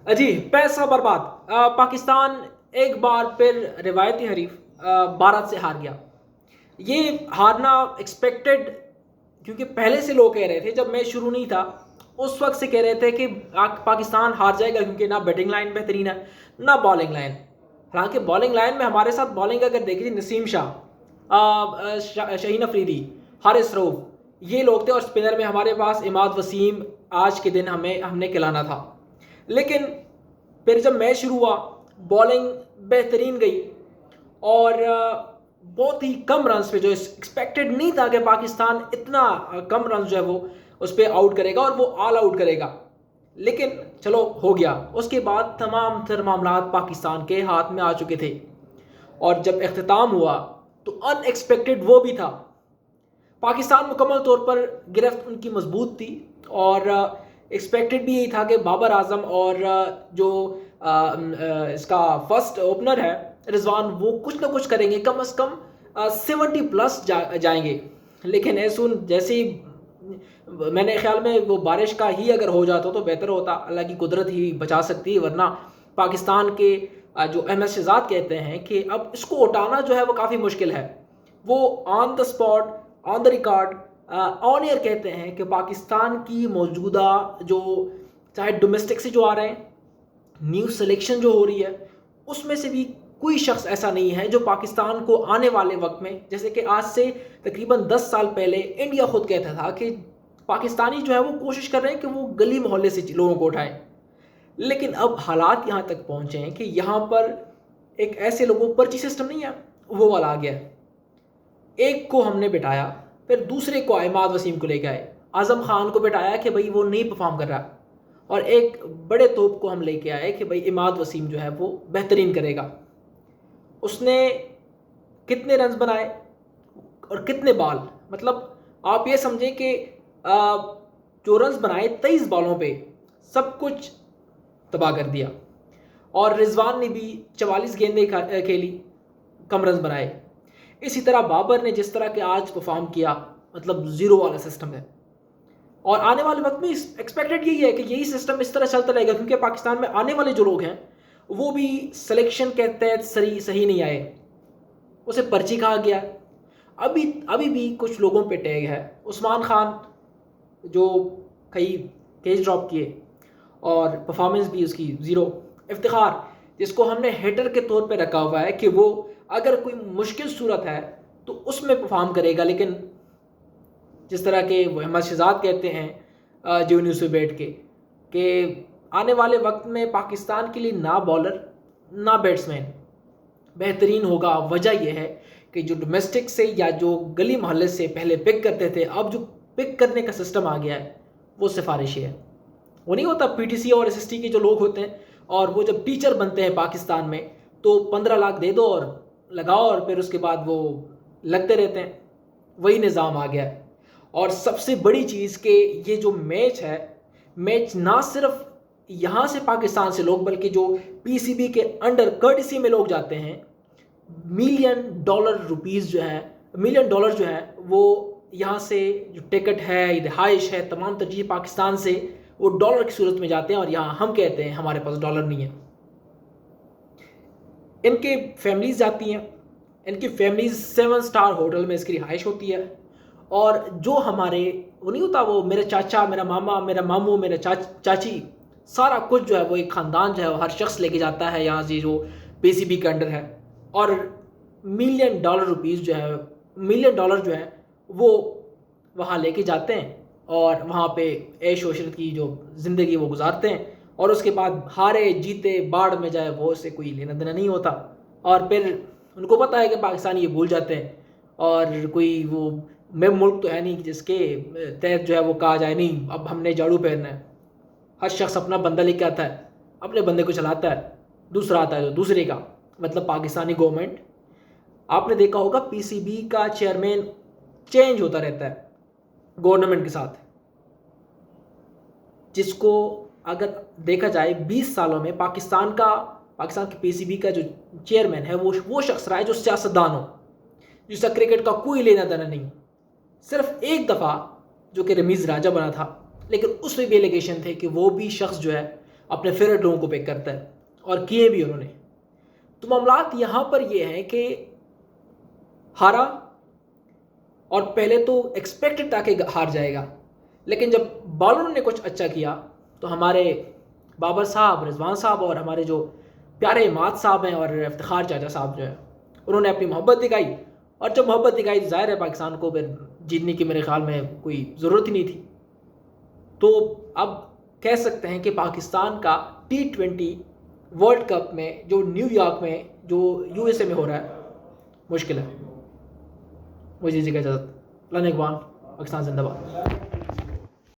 جی پیسہ برباد. پاکستان ایک بار پھر روایتی حریف بھارت سے ہار گیا. یہ ہارنا ایکسپیکٹڈ، کیونکہ پہلے سے لوگ کہہ رہے تھے، جب میچ شروع نہیں تھا اس وقت سے کہہ رہے تھے کہ پاکستان ہار جائے گا، کیونکہ نہ بیٹنگ لائن بہترین ہے نہ بالنگ لائن. حالانکہ بالنگ لائن میں ہمارے ساتھ بالنگ اگر دیکھ لیجیے، نسیم شاہ، شہین افریدی، حارث رؤف، یہ لوگ تھے. اور اسپنر میں ہمارے پاس عماد وسیم. آج کے دن ہم نے کھلانا تھا. لیکن پھر جب میچ شروع ہوا، بالنگ بہترین گئی اور بہت ہی کم رنز پہ، جو ایکسپیکٹڈ نہیں تھا کہ پاکستان اتنا کم رنز جو ہے وہ اس پہ آؤٹ کرے گا اور وہ آل آؤٹ کرے گا. لیکن چلو ہو گیا. اس کے بعد تمام تر معاملات پاکستان کے ہاتھ میں آ چکے تھے. اور جب اختتام ہوا تو ان ایکسپیکٹڈ وہ بھی تھا. پاکستان مکمل طور پر گرفت ان کی مضبوط تھی، اور ایکسپیکٹڈ بھی یہی تھا کہ بابر اعظم اور جو اس کا فرسٹ اوپنر ہے رضوان، وہ کچھ نہ کچھ کریں گے، کم از کم 70+ جائیں گے. لیکن ایسون جیسے ہی، میں نے خیال میں وہ بارش کا ہی اگر ہو جاتا تو بہتر ہوتا. اللہ کی قدرت ہی بچا سکتی ہے، ورنہ پاکستان کے جو احمد شہزاد کہتے ہیں کہ اب اس کو اٹھانا جو ہے وہ کافی مشکل ہے. وہ on the spot, on the record, on air کہتے ہیں کہ پاکستان کی موجودہ جو، چاہے ڈومیسٹک سے جو آ رہے ہیں، نیو سلیکشن جو ہو رہی ہے، اس میں سے بھی کوئی شخص ایسا نہیں ہے جو پاکستان کو آنے والے وقت میں، جیسے کہ آج سے تقریباً 10 سال پہلے انڈیا خود کہتا تھا کہ پاکستانی جو ہے وہ کوشش کر رہے ہیں کہ وہ گلی محلے سے لوگوں کو اٹھائیں. لیکن اب حالات یہاں تک پہنچے ہیں کہ یہاں پر ایک ایسے لوگوں، پرچی سسٹم نہیں ہے وہ والا آ گیا ہے. ایک کو ہم نے بٹھایا، پھر دوسرے کو عماد وسیم کو لے کے آئے، اعظم خان کو بٹھایا کہ بھائی وہ نہیں پرفارم کر رہا، اور ایک بڑے توپ کو ہم لے کے آئے کہ بھائی عماد وسیم جو ہے وہ بہترین کرے گا. اس نے کتنے رنز بنائے اور کتنے بال، مطلب آپ یہ سمجھیں کہ جو رنز بنائے 23 بالوں پہ سب کچھ تباہ کر دیا. اور رضوان نے بھی 44 گیندیں کھیلی، کم رنز بنائے. اسی طرح بابر نے جس طرح کہ آج پرفارم کیا، مطلب زیرو والا سسٹم ہے. اور آنے والے وقت میں ایکسپیکٹڈ یہی ہے کہ یہی سسٹم اس طرح چلتا رہے گا، کیونکہ پاکستان میں آنے والے جو لوگ ہیں وہ بھی سلیکشن کے تحت صحیح نہیں آئے، اسے پرچی کھا گیا. ابھی بھی کچھ لوگوں پہ ٹیگ ہے. عثمان خان جو کئی کیچ ڈراپ کیے اور پرفارمنس بھی اس کی زیرو. افتخار جس کو ہم نے ہیٹر کے طور پہ رکھا ہوا ہے کہ وہ اگر کوئی مشکل صورت ہے تو اس میں پرفارم کرے گا، لیکن جس طرح کہ وہ احمد شہزاد کہتے ہیں جو نیوز پہ بیٹھ کے، کہ آنے والے وقت میں پاکستان کے لیے نہ بالر نہ بیٹسمین بہترین ہوگا. وجہ یہ ہے کہ جو ڈومیسٹک سے یا جو گلی محلے سے پہلے پک کرتے تھے، اب جو پک کرنے کا سسٹم آ گیا ہے وہ سفارشی ہے. وہ نہیں ہوتا پی ٹی سی اور ایس ایس ٹی کے جو لوگ ہوتے ہیں، اور وہ جب ٹیچر بنتے ہیں پاکستان میں تو 15 لاکھ دے دو اور لگاؤ، اور پھر اس کے بعد وہ لگتے رہتے ہیں. وہی نظام آ گیا ہے. اور سب سے بڑی چیز کہ یہ جو میچ ہے، میچ نہ صرف یہاں سے پاکستان سے لوگ، بلکہ جو پی سی بی کے انڈر کرٹسی میں لوگ جاتے ہیں، $1 ملین جو ہے وہ یہاں سے جو ٹکٹ ہے، رہائش ہے، تمام ترجیح پاکستان سے وہ ڈالر کی صورت میں جاتے ہیں. اور یہاں ہم کہتے ہیں ہمارے پاس ڈالر نہیں ہے. ان کے فیملیز جاتی ہیں، ان کی فیملیز 7 اسٹار ہوٹل میں اس کی رہائش ہوتی ہے. اور جو ہمارے، وہ نہیں ہوتا وہ میرا چاچا، میرا ماما، میرا ماموں، میرا چاچی، سارا کچھ جو ہے وہ ایک خاندان جو ہے وہ ہر شخص لے کے جاتا ہے یہاں سے جو پی سی بی کے انڈر ہے. اور $1 ملین جو ہے، $1 ملین جو ہے وہ وہاں لے کے جاتے ہیں، اور وہاں پہ عیش و عشرت کی جو زندگی وہ گزارتے ہیں. اور اس کے بعد ہارے جیتے باڑ میں جائے، وہ اس سے کوئی لینا دینا نہیں ہوتا. اور پھر ان کو پتہ ہے کہ پاکستانی یہ بھول جاتے ہیں، اور کوئی وہ میں ملک تو ہے نہیں جس کے تحت جو ہے وہ کہا جائے نہیں اب ہم نے جھاڑو پہننا ہے. ہر شخص اپنا بندہ لے کے آتا ہے، اپنے بندے کو چلاتا ہے، دوسرا آتا ہے جو دوسرے کا. مطلب پاکستانی گورنمنٹ، آپ نے دیکھا ہوگا پی سی بی کا چیئرمین چینج ہوتا رہتا ہے گورنمنٹ کے ساتھ، جس کو اگر دیکھا جائے 20 سالوں میں پاکستان کی پی سی بی کا جو چیئرمین ہے وہ شخص رہا ہے جو سیاستدان ہو، جس کا کرکٹ کا کوئی لینا دینا نہیں. صرف ایک دفعہ جو کہ رمیز راجہ بنا تھا، لیکن اس میں بھی ایلیگیشن تھے کہ وہ بھی شخص جو ہے اپنے فیوریٹ لوگوں کو پک کرتا ہے، اور کیے بھی انہوں نے. تو معاملات یہاں پر یہ ہیں کہ ہارا، اور پہلے تو ایکسپیکٹڈ تھا کہ ہار جائے گا، لیکن جب بالروں نے کچھ اچھا کیا تو ہمارے بابر صاحب، رضوان صاحب، اور ہمارے جو پیارے عماد صاحب ہیں اور افتخار چاچا صاحب جو ہیں، انہوں نے اپنی محبت دکھائی. اور جب محبت دکھائی تو ظاہر ہے پاکستان کو پھر جیتنے کی میرے خیال میں کوئی ضرورت ہی نہیں تھی. تو اب کہہ سکتے ہیں کہ پاکستان کا T20 ورلڈ کپ میں جو نیو یارک میں، جو USA میں ہو رہا ہے، مشکل ہے. مجھے اجازت. اللہ نے اقبال. پاکستان زندہ باد.